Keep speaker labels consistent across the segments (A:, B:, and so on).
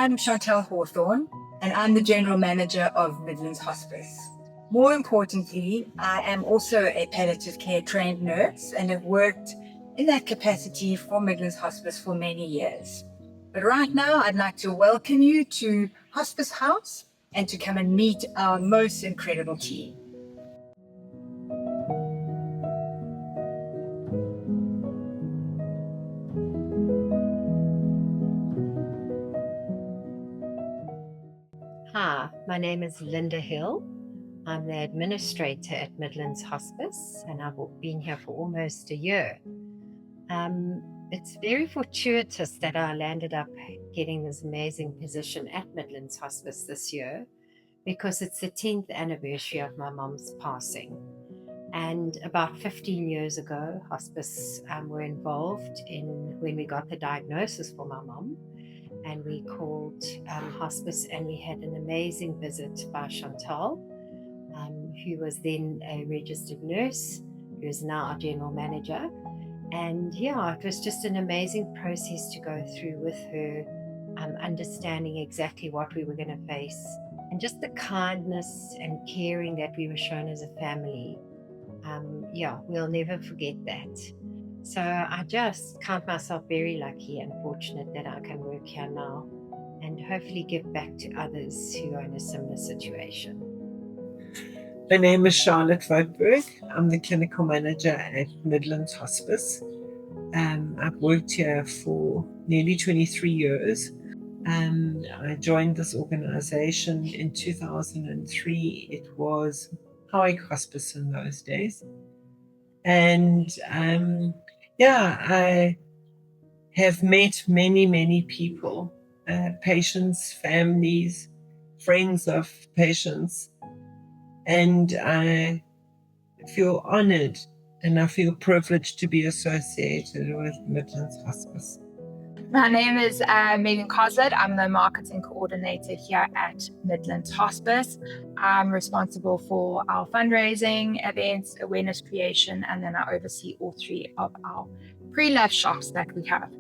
A: I'm Chantal Hawthorne, and I'm the General Manager of Midlands Hospice. More importantly, I am also a palliative care trained nurse and have worked in that capacity for Midlands Hospice for many years. But right now, I'd like to welcome you to Hospice House and to come and meet our most incredible team.
B: Hi, my name is Linda Hill. I'm the administrator at Midlands Hospice, and I've been here for almost a year. It's very fortuitous that I landed up getting this amazing position at Midlands Hospice this year, because it's the 10th anniversary of my mum's passing. And about 15 years ago, hospice were involved in when we got the diagnosis for my mum. And we called hospice, and we had an amazing visit by Chantal, who was then a registered nurse, who is now our general manager. And yeah, it was just an amazing process to go through with her, understanding exactly what we were going to face, and just the kindness and caring that we were shown as a family. We'll never forget that. So I just count myself very lucky and fortunate that I can work here now and hopefully give back to others who are in a similar situation.
C: My name is Charlotte Vodberg. I'm the clinical manager at Midlands Hospice. I've worked here for nearly 23 years. I joined this organization in 2003. It was Howick Hospice in those days. And I have met many people, patients, families, friends of patients, and I feel honored and I feel privileged to be associated with Midlands Hospice.
D: My name is Megan Coslett. I'm the marketing coordinator here at Midlands Hospice. I'm responsible for our fundraising, events, awareness creation, and then I oversee all three of our pre-love shops that we have.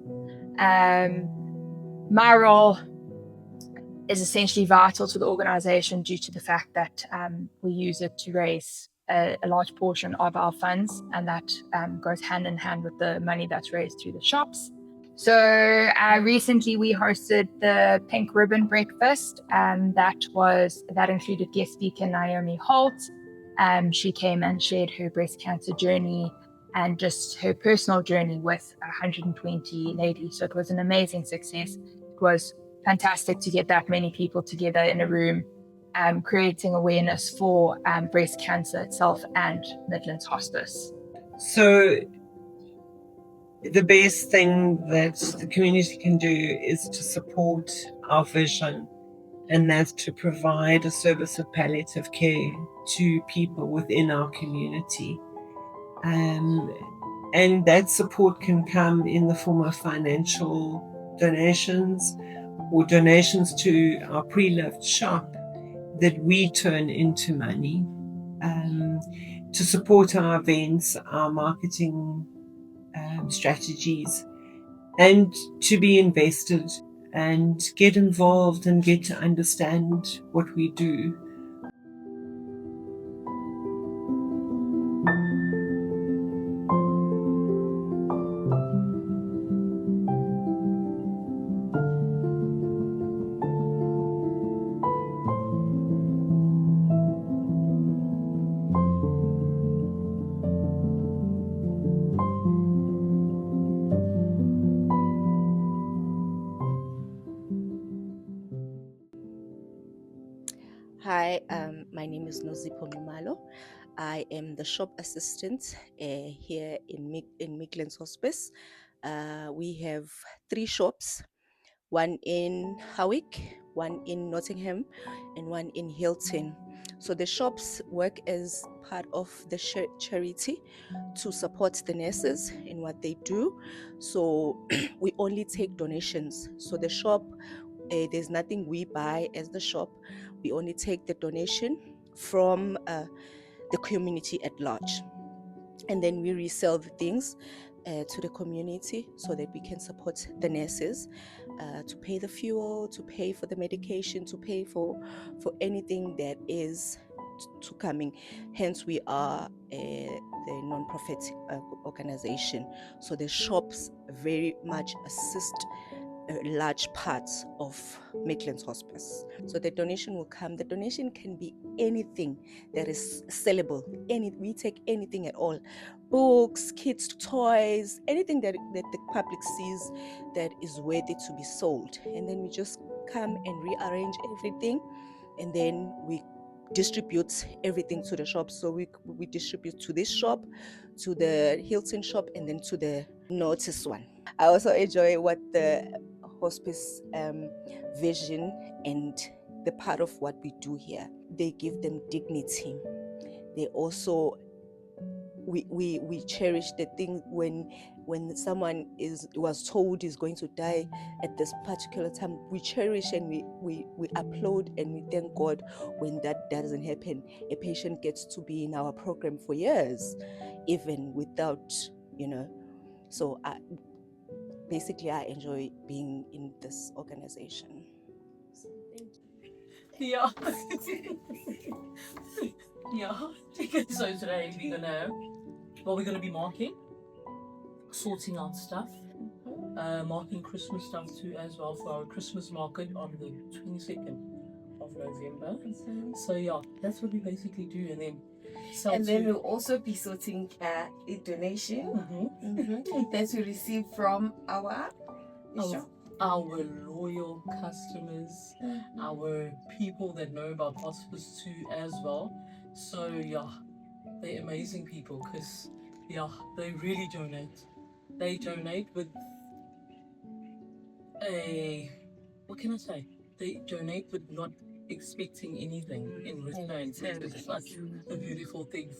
D: My role is essentially vital to the organization due to the fact that we use it to raise a large portion of our funds, and that goes hand in hand with the money that's raised through the shops. So recently we hosted the Pink Ribbon Breakfast, that included guest speaker Naomi Holt. She came and shared her breast cancer journey and just her personal journey with 120 ladies. So it was an amazing success. It was fantastic to get that many people together in a room, creating awareness for breast cancer itself and Midlands Hospice.
C: So the best thing that the community can do is to support our vision, and that's to provide a service of palliative care to people within our community. And that support can come in the form of financial donations or donations to our pre-loved shop that we turn into money to support our events, our marketing strategies, and to be invested and get involved and get to understand what we do.
E: Hi, my name is Nozipho Numalo. I am the shop assistant here in Midlands Hospice. We have 3 shops, one in Howick, one in Nottingham, and one in Hilton. So the shops work as part of the charity to support the nurses in what they do. So we only take donations. So the shop, there's nothing we buy as the shop. We only take the donation from the community at large, and then we resell the things to the community so that we can support the nurses, to pay the fuel, to pay for the medication, to pay for anything that is to coming. Hence, we are the non-profit organization. So the shops very much assist a large part of Midlands Hospice. So the donation will come. The donation can be anything that is sellable. We take anything at all. Books, kids' toys, anything that the public sees that is worthy to be sold. And then we just come and rearrange everything, and then we distribute everything to the shop. So we distribute to this shop, to the Hilton shop, and then to the Notice one. I also enjoy what the hospice vision and the part of what we do here. They give them dignity. They also we cherish the thing when someone was told is going to die at this particular time. We cherish and we applaud and we thank God when that doesn't happen. A patient gets to be in our program for years, even without, So basically, I enjoy being in this organization.
F: Yeah. Yeah. So today we're gonna be marking, sorting out stuff, marking Christmas stuff too as well for our Christmas market on the 22nd of November. So yeah, that's what we basically do, and then
G: we'll also be sorting a donation that we receive from our shop.
F: Our loyal customers, our people that know about hospice too as well. So yeah, they're amazing people because they really donate. They donate with what can I say? They donate with not expecting anything in return. So it's such a beautiful thing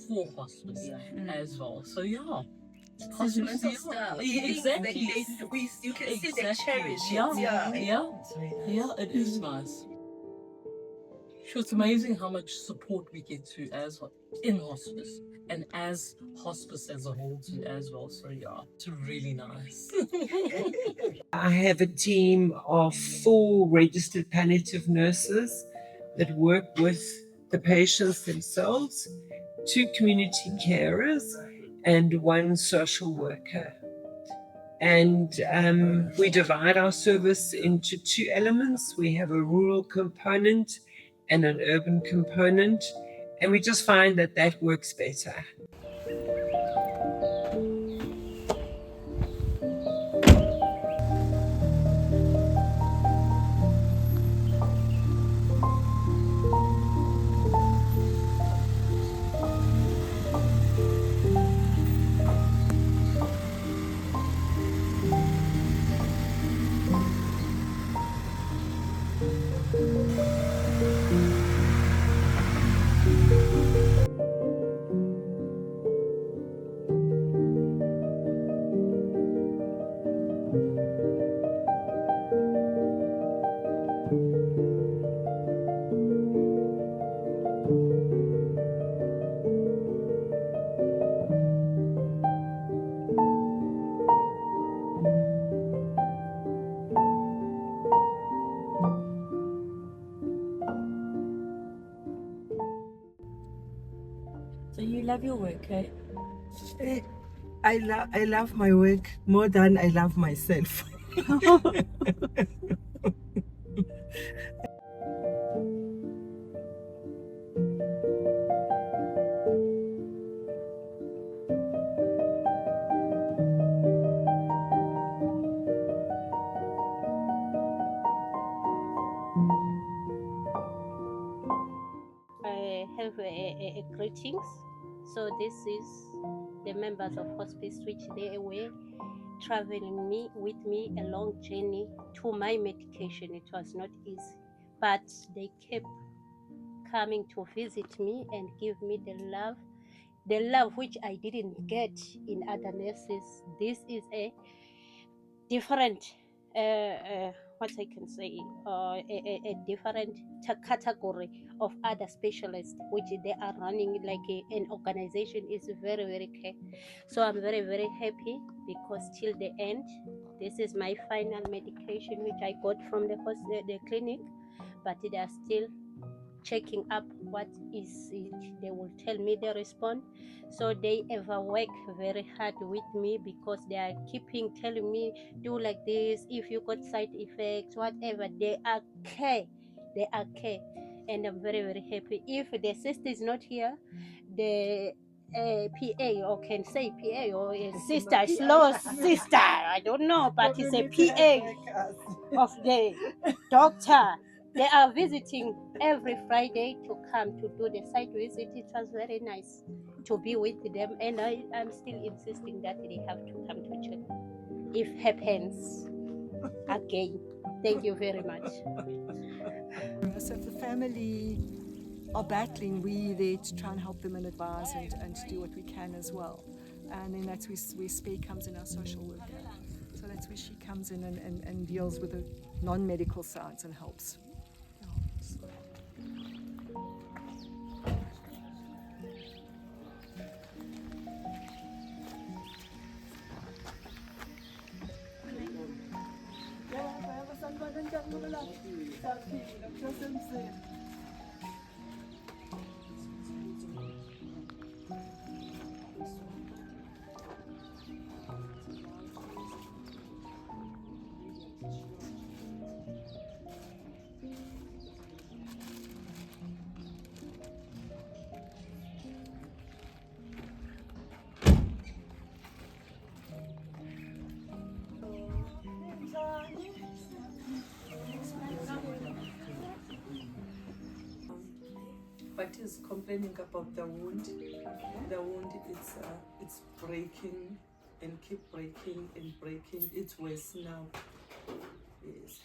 F: for hospice as well. So yeah.
G: Sentimental stuff.
F: Exactly.
G: You can see they cherish it.
F: Yeah, it is nice. Sure, it's amazing how much support we get to as in hospice and as hospice as a whole too as well. So yeah, it's really nice.
C: I have a team of 4 registered palliative nurses that work with the patients themselves, 2 community carers, and 1 social worker. And we divide our service into 2 elements. We have a rural component and an urban component, and we just find that works better.
F: So you love your work, eh?
G: I love my work more than I love myself.
H: I have a greetings. So this is the members of hospice which they were traveling with me a long journey to my medication. It was not easy, but they kept coming to visit me and give me the love which I didn't get in other nurses. This is a different what I can say, a different category of other specialists, which they are running like an organization is very, very care. So I'm very, very happy because till the end, this is my final medication which I got from the clinic, but they are still checking up what is it. They will tell me the response. So they ever work very hard with me because they are keeping telling me do like this if you got side effects, whatever. They are care. They are care. And I'm very, very happy. If the sister is not here, the PA, or can say PA, or a sister, slow sister, I don't know, but it's a PA of the doctor. They are visiting every Friday to come to do the site visit. It was very nice to be with them, and I'm still insisting that they have to come to check if happens again. Thank you very much.
I: So if the family are battling, we're there to try and help them and advise and to do what we can as well. And then that's where Spare comes in, our social worker. So that's where she comes in and deals with the non-medical sides and helps.
J: But is complaining about the wound. The wound, it's breaking and keep breaking and breaking. It's worse now. Yes.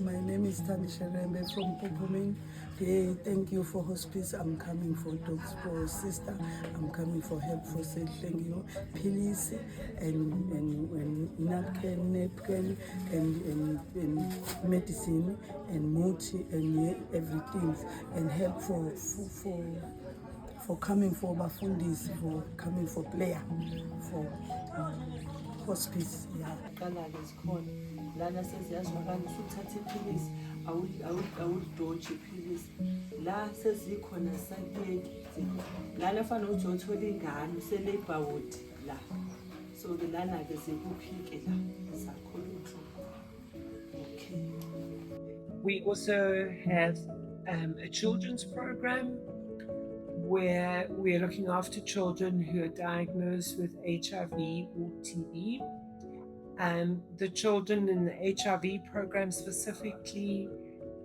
K: My name is Tanisha Rembe from Popoming. Hey, thank you for hospice. I'm coming for dogs for sister. I'm coming for help for said thank you. Pills and napkin and medicine and multi and everything and help for coming for Bafundis, for coming for player, for hospice. Yeah.
J: Lana says yaswakani suthathe iphilisi awulidoji iphilisi la sezikhona sakuyeki lana fanele uthi uthola ingane use-labour ward la so ke lana ke sekuphike la sakhona okay.
C: We also have a children's program where we're looking after children who are diagnosed with HIV or TB. The children in the HIV program specifically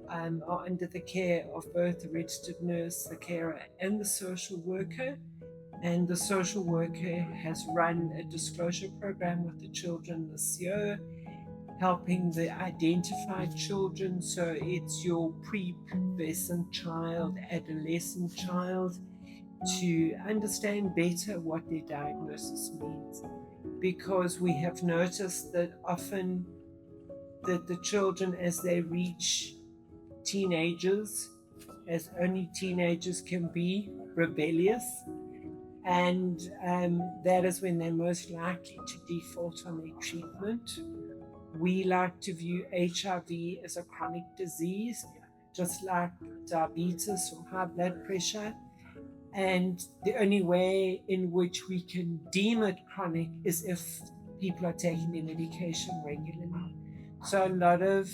C: are under the care of both the registered nurse, the carer, and the social worker. And the social worker has run a disclosure program with the children this year, helping the identified children. So it's your prepubescent child, adolescent child, to understand better what their diagnosis means. Because we have noticed that often that the children, as they reach teenagers, as only teenagers can be, rebellious, and that is when they're most likely to default on their treatment. We like to view HIV as a chronic disease, just like diabetes or high blood pressure. And the only way in which we can deem it chronic is if people are taking their medication regularly. So a lot of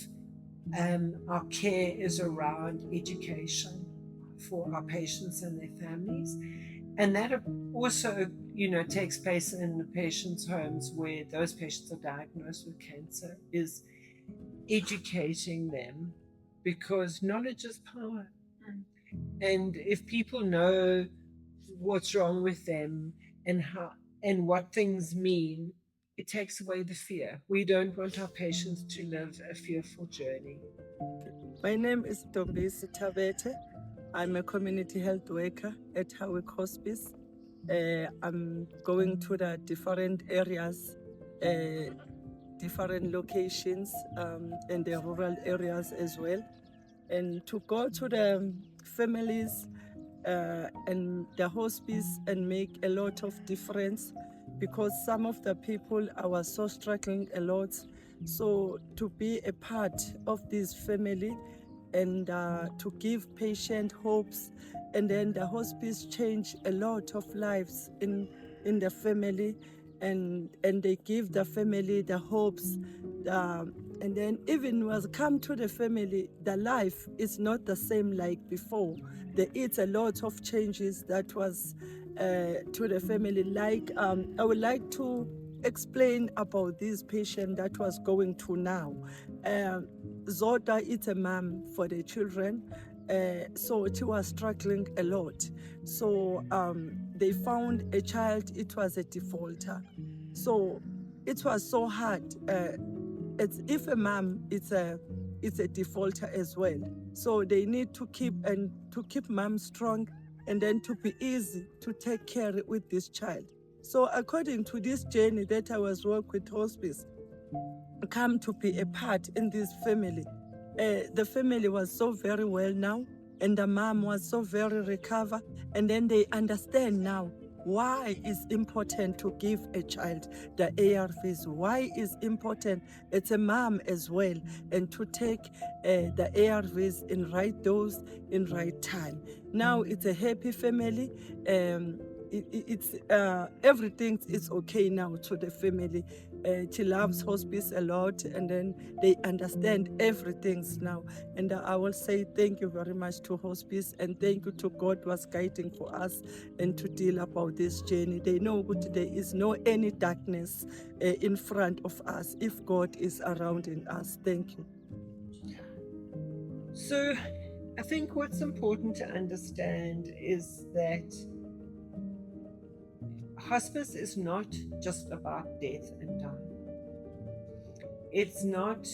C: our care is around education for our patients and their families. And that also, takes place in the patients' homes where those patients are diagnosed with cancer, is educating them, because knowledge is power. And if people know what's wrong with them and how and what things mean, it takes away the fear. We don't want our patients to live a fearful journey.
L: My name is Dombisi Tabete. I'm a community health worker at Hawick Hospice. I'm going to the different areas different locations in the rural areas as well. And to go to the families and the hospice and make a lot of difference, because some of the people I was so struggling a lot. So to be a part of this family and to give patient hopes, and then the hospice change a lot of lives in the family, and they give the family the hopes, and then even was come to the family, the life is not the same like before. There is a lot of changes that was to the family. Like I would like to explain about this patient that was going to now. Zota is a mom for the children, so she was struggling a lot. So they found a child, it was a defaulter. So it was so hard. It's, if a mom, it's a defaulter as well. So they need to keep mom strong, and then to be easy to take care with this child. So according to this journey that I was working with hospice, come to be a part in this family. The family was so very well now, and the mom was so very recovered, and then they understand now why it's important to give a child the ARVs, why it's important, it's a mom as well, and to take the ARVs in right dose, in right time. Now it's a happy family. It's everything is okay now to the family. She loves hospice a lot, and then they understand everything now. And I will say thank you very much to hospice, and thank you to God was guiding for us and to deal about this journey. They know that there is no any darkness in front of us if God is around in us. Thank you.
C: So I think what's important to understand is that hospice is not just about death and dying. It's not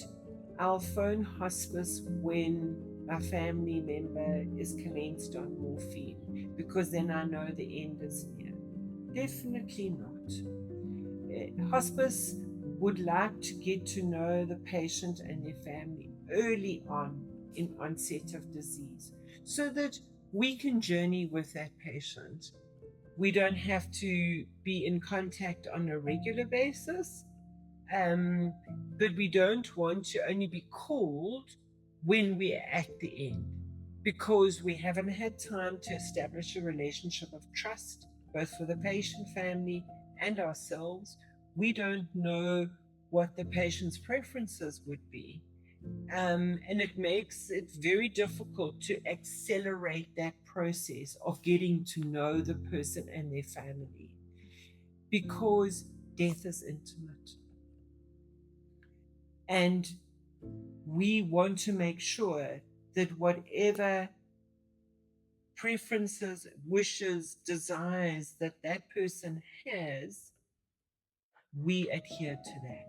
C: our phone hospice when a family member is commenced on morphine, because then I know the end is near. Definitely not. Hospice would like to get to know the patient and their family early on in onset of disease, so that we can journey with that patient. We don't have to be in contact on a regular basis, but we don't want to only be called when we're at the end, because we haven't had time to establish a relationship of trust, both for the patient, family, and ourselves. We don't know what the patient's preferences would be. And it makes it very difficult to accelerate that process of getting to know the person and their family, because death is intimate. And we want to make sure that whatever preferences, wishes, desires that that person has, we adhere to that.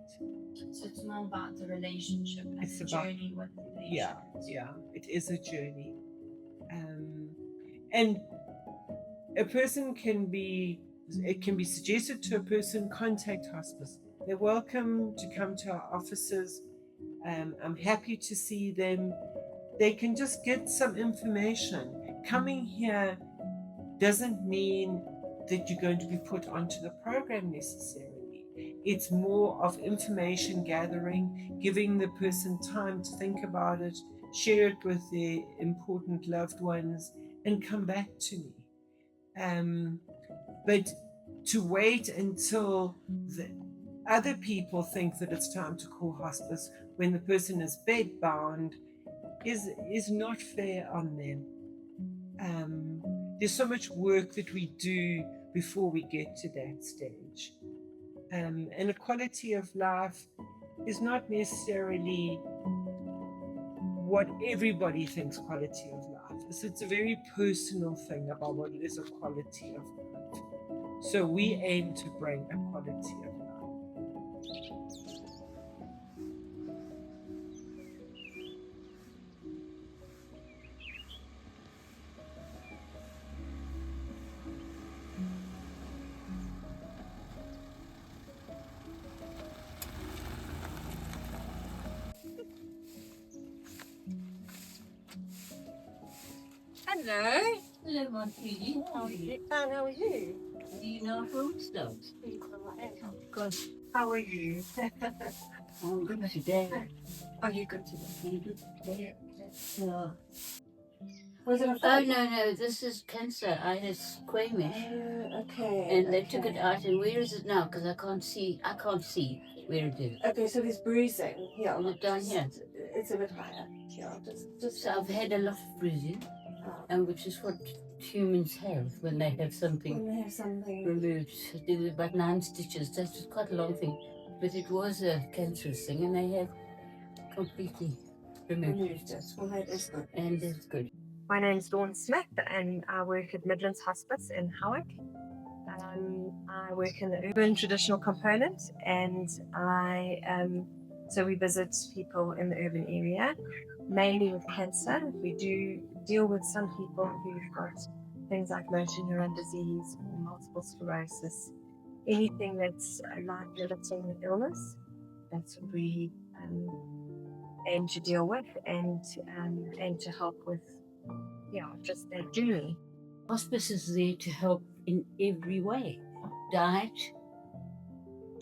M: So it's more about the relationship and
C: It's
M: the
C: about,
M: journey with the patient.
C: Yeah, it is a journey. And a person it can be suggested to a person, contact hospice. They're welcome to come to our offices. I'm happy to see them. They can just get some information. Coming here doesn't mean that you're going to be put onto the program necessarily. It's more of information gathering, giving the person time to think about it, share it with their important loved ones, and come back to me. But to wait until the other people think that it's time to call hospice when the person is bedbound is not fair on them. There's so much work that we do before we get to that stage. And a quality of life is not necessarily what everybody thinks quality of life is. It's a very personal thing about what is a quality of life. So we aim to bring a quality of life.
M: Hello. Hello, my sweetie. How are you?
I: And how are you?
M: Do you know food stuff?
I: Good. How are you?
M: I'm good today.
I: Are you good today?
M: I'm good today.
I: Was it a
M: Oh, no, this is cancer. I had squamish.
I: okay.
M: And they took it out. And where is it now? Because I can't see where it is.
I: Okay, so there's bruising. Yeah.
M: Is it down here?
I: It's a bit higher. Yeah, just.
M: So I've had a lot of bruising, and which is what humans have when they have something
I: When they have something.
M: removed. They did about 9 stitches. That was quite a long thing. But it was a cancerous thing, and they have completely removed
I: it. Well, that is good.
M: And it's good.
B: My name's Dawn Smith, and I work at Midlands Hospice in Howick. I work in the urban traditional component, and so we visit people in the urban area, mainly with cancer. We do deal with some people who've got things like motor neuron disease or multiple sclerosis, anything that's a life-limiting illness. That's what we aim to deal with and to help with, just that journey.
M: Hospice is there to help in every way. Diet,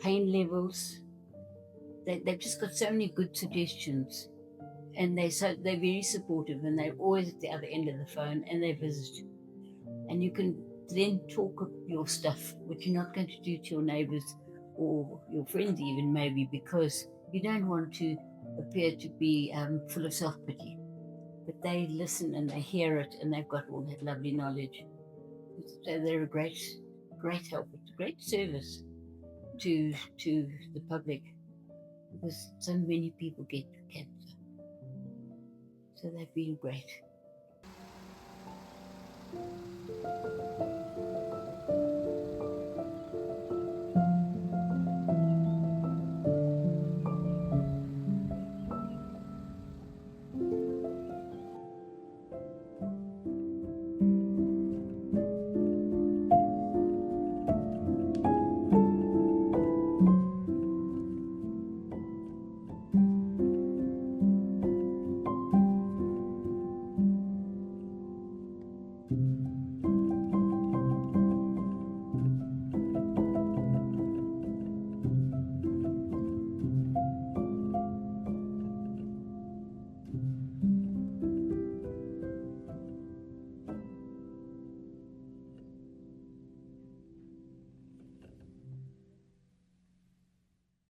M: pain levels. They've just got so many good suggestions, and they're very supportive, and they're always at the other end of the phone, and they visit, and you can then talk of your stuff, which you're not going to do to your neighbours or your friends even maybe, because you don't want to appear to be full of self-pity. But they listen and they hear it, and they've got all that lovely knowledge. So they're a great help. It's a great service to the public, because so many people get cancer. So they've been great.